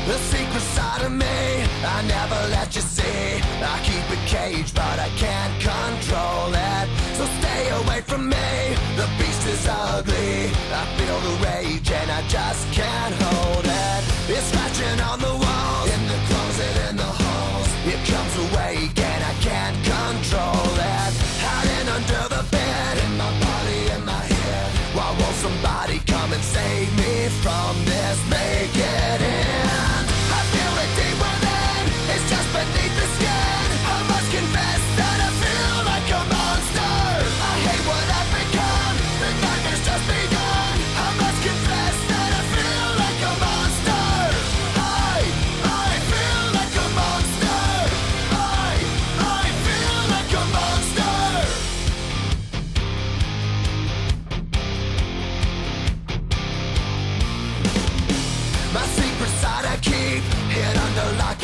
The secret side of me, I never let you see. I keep it caged, but I can't control it. So stay away from me, the beast is ugly. I feel the rage and I just can't hold it. It's scratching on the walls, in the closet, in the halls. It comes awake and I can't control it. Hiding under the bed, in my body, in my head. Why won't somebody come and save me from this? Make it end. I feel it deep within, it's just beneath the skin. I must confess that I feel like a monster. I hate what I've become, the nightmare's just begun. I must confess that I feel like a monster. I feel like a monster. I feel like a monster. My secret side I keep hid under lock